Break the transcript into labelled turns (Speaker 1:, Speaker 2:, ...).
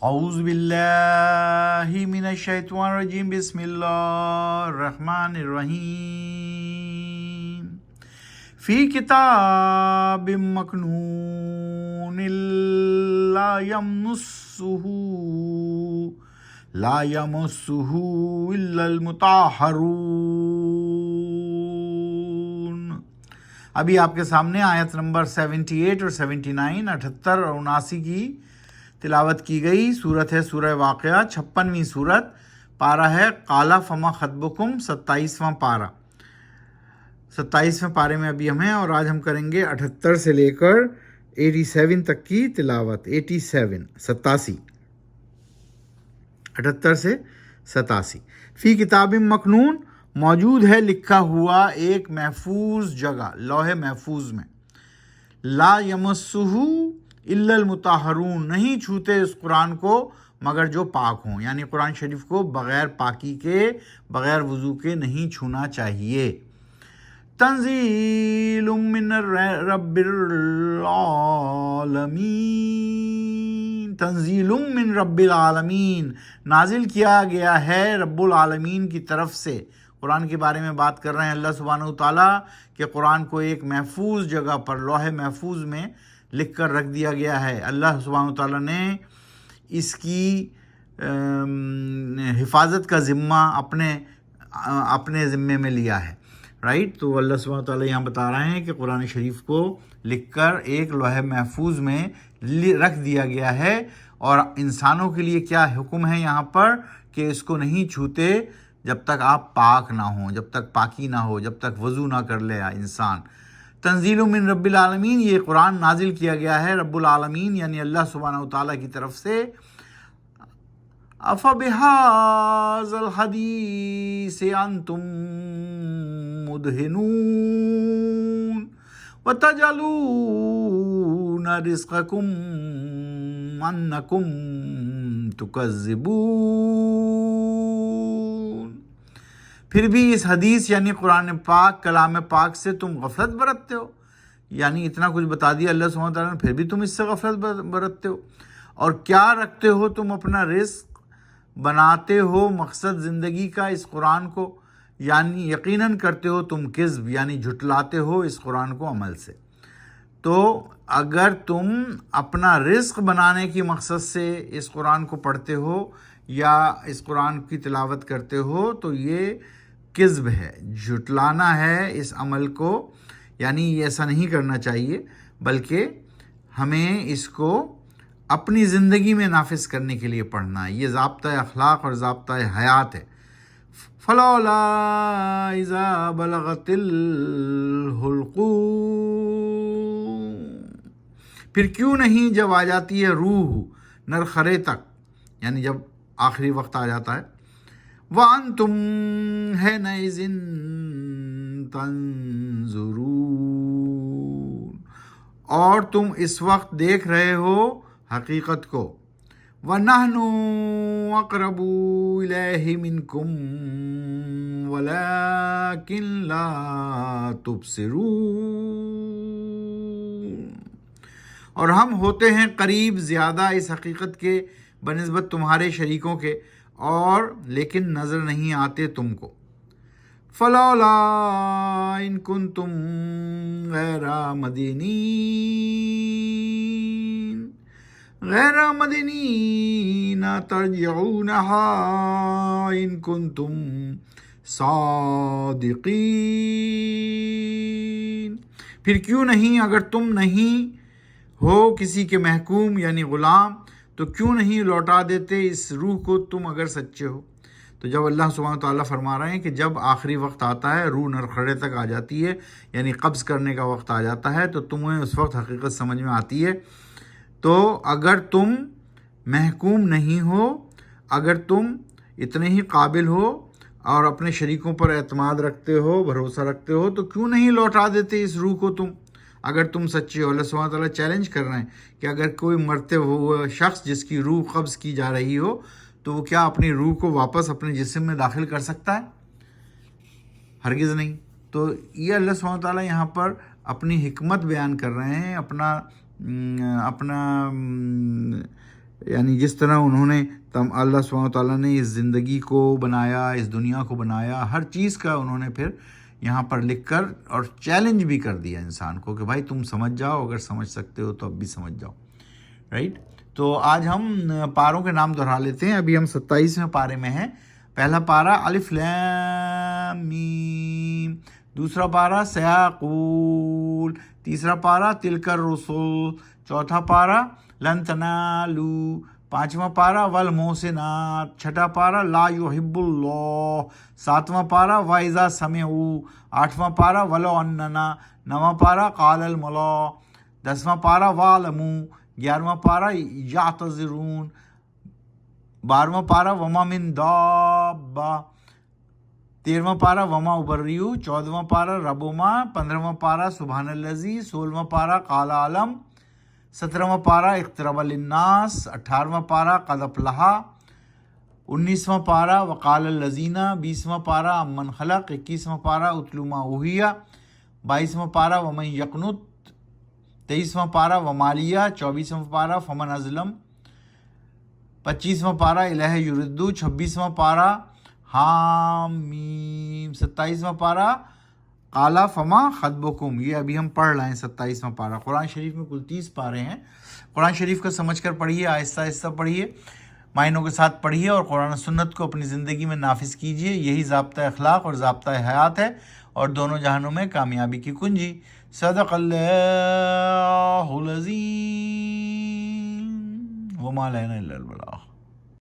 Speaker 1: اعوذ باللہ من الشیطان الرجیم بسم اللہ الرحمن الرحیم فی کتاب مکنون لا یمسہ الا المطہرون۔ ابھی آپ کے سامنے آیت نمبر 78 اور 79، 78 اور 79 کی تلاوت کی گئی۔ سورت ہے سورہ واقعہ، 56ویں سورت، پارہ ہے قال فما خطبکم، 27واں پارہ، 27ویں پارے میں ابھی ہم ہیں، اور آج ہم کریں گے 78 سے لے کر 87 تک کی تلاوت۔ 87 78 سے 87۔ فی کتاب مکنون، موجود ہے لکھا ہوا ایک محفوظ جگہ، لوح محفوظ میں۔ لا یمسہ الا المطہرون، نہیں چھوتے اس قرآن کو مگر جو پاک ہوں، یعنی قرآن شریف کو بغیر پاکی کے، بغیر وضو کے نہیں چھونا چاہیے۔ تنزیل من رب العالمین، تنزیل من رب العالمین، نازل کیا گیا ہے رب العالمین کی طرف سے۔ قرآن کے بارے میں بات کر رہے ہیں اللہ سبحانہ وتعالیٰ کہ قرآن کو ایک محفوظ جگہ پر، لوح محفوظ میں لکھ کر رکھ دیا گیا ہے۔ اللہ سبحانہ وتعالیٰ نے اس کی حفاظت کا ذمہ اپنے ذمے میں لیا ہے، رائٹ۔ تو اللہ سبحانہ وتعالیٰ یہاں بتا رہے ہیں کہ قرآن شریف کو لکھ کر ایک لوح محفوظ میں رکھ دیا گیا ہے، اور انسانوں کے لیے کیا حکم ہے یہاں پر کہ اس کو نہیں چھوتے جب تک آپ پاک نہ ہوں، جب تک پاکی نہ ہو، جب تک وضو نہ کر لے انسان۔ تنزیل من رب العالمین، یہ قرآن نازل کیا گیا ہے رب العالمین یعنی اللہ سبحانہ وتعالیٰ کی طرف سے۔ افبہذا الحدیث انتم مدہنون وتجعلون رزقکم انکم تکذبون۔ پھر بھی اس حدیث یعنی قرآن پاک، کلام پاک سے تم غفلت برتتے ہو، یعنی اتنا کچھ بتا دیا اللہ سبحانہ وتعالیٰ نے، پھر بھی تم اس سے غفلت برتتے ہو۔ اور کیا رکھتے ہو تم اپنا رزق، بناتے ہو مقصد زندگی کا اس قرآن کو، یعنی یقیناً کرتے ہو تم کذب، یعنی جھٹلاتے ہو اس قرآن کو عمل سے۔ تو اگر تم اپنا رزق بنانے کی مقصد سے اس قرآن کو پڑھتے ہو یا اس قرآن کی تلاوت کرتے ہو تو یہ کذب ہے، جھٹلانا ہے اس عمل کو، یعنی یہ ایسا نہیں کرنا چاہیے، بلکہ ہمیں اس کو اپنی زندگی میں نافذ کرنے کے لیے پڑھنا ہے۔ یہ ضابطۂ اخلاق اور ضابطۂ حیات ہے۔ فلولا اذا بلغت الحلقوم، پھر کیوں نہیں جب آ جاتی ہے روح نرخرے تک، یعنی جب آخری وقت آ جاتا ہے۔ وَأَنْتُمْ حِينَئِذٍ تَنْظُرُونَ، اور تم اس وقت دیکھ رہے ہو حقیقت کو۔ وَنَحْنُ أَقْرَبُ إِلَيْهِ مِنْكُمْ وَلَكِنْ لَا تُبْصِرُونَ، اور ہم ہوتے ہیں قریب زیادہ اس حقیقت کے بنسبت تمہارے شریکوں کے، اور لیکن نظر نہیں آتے تم کو۔ فلولا ان کنتم غیر مدینین ترجعونہا ان کنتم صادقین، پھر کیوں نہیں، اگر تم نہیں ہو کسی کے محکوم یعنی غلام، تو کیوں نہیں لوٹا دیتے اس روح کو تم اگر سچے ہو۔ تو جب اللہ سبحانہ وتعالیٰ فرما رہے ہیں کہ جب آخری وقت آتا ہے، روح نرخڑے تک آ جاتی ہے، یعنی قبض کرنے کا وقت آ جاتا ہے، تو تمہیں اس وقت حقیقت سمجھ میں آتی ہے۔ تو اگر تم محکوم نہیں ہو، اگر تم اتنے ہی قابل ہو اور اپنے شریکوں پر اعتماد رکھتے ہو، بھروسہ رکھتے ہو، تو کیوں نہیں لوٹا دیتے اس روح کو تم اگر تم سچے ہو۔ اللہ سبحانہ تعالیٰ چیلنج کر رہے ہیں کہ اگر کوئی مرتے ہوئے شخص جس کی روح قبض کی جا رہی ہو، تو وہ کیا اپنی روح کو واپس اپنے جسم میں داخل کر سکتا ہے؟ ہرگز نہیں۔ تو یہ اللہ سبحانہ تعالیٰ یہاں پر اپنی حکمت بیان کر رہے ہیں، اپنا یعنی جس طرح انہوں نے اللہ سبحانہ وتعالیٰ نے اس زندگی کو بنایا، اس دنیا کو بنایا، ہر چیز کا انہوں نے پھر یہاں پر لکھ کر اور چیلنج بھی کر دیا انسان کو کہ بھائی تم سمجھ جاؤ، اگر سمجھ سکتے ہو تو اب بھی سمجھ جاؤ، رائٹ۔ تو آج ہم پاروں کے نام دہرا لیتے ہیں۔ ابھی ہم 27ویں پارے میں ہیں۔ پہلا پارا الف لام میم، دوسرا پارا سیاقول، تیسرا پارا تلک الرسل، چوتھا پارا لن تنالوا، پانچواں پارا والمحسنات، چھٹا پارا لا یحب اللہ، ساتواں پارا وَإِذَا سَمِعُوا، آٹھواں پارا وَلَوْ أَنَّنَا، نواں پارا قَالَ الْمَلَأُ، دسواں پارا وَاعْلَمُوا، گیارہواں پارا یعتذرون، بارہواں پارا وما من دابہ، تیرہواں پارا وما ابرئ، چودہواں پارا ربما، پندرہواں پارا سبحان الذی، سولہواں پارا قال علم، سترہواں پارا اقترب للناس، اٹھارہواں پارا قد افلح، انیسواں پارا وقال الذین، بیسواں پارا امن خلق، اکیسواں پارا اتل ما اوحی، بائیسواں پارا ومن یقنت، تیئیسواں پارا ومالیہ، چوبیسواں پارا فمن ازلم، پچیسواں پارا الہ یردو، چھبیسواں پارا حامیم، ستائیسواں پارا قالا فما خطبکم۔ یہ ابھی ہم پڑھ رہے ہیں 27واں پارا۔ قرآن شریف میں کل 30 پارے ہیں۔ قرآن شریف کو سمجھ کر پڑھیے، آہستہ آہستہ پڑھیے، معنوں کے ساتھ پڑھیے اور قرآن و سنت کو اپنی زندگی میں نافذ کیجیے۔ یہی ضابطہ اخلاق اور ضابطہ حیات ہے اور دونوں جہانوں میں کامیابی کی کنجی۔ صدق اللہ العظیم وما علینا الا البلاغ۔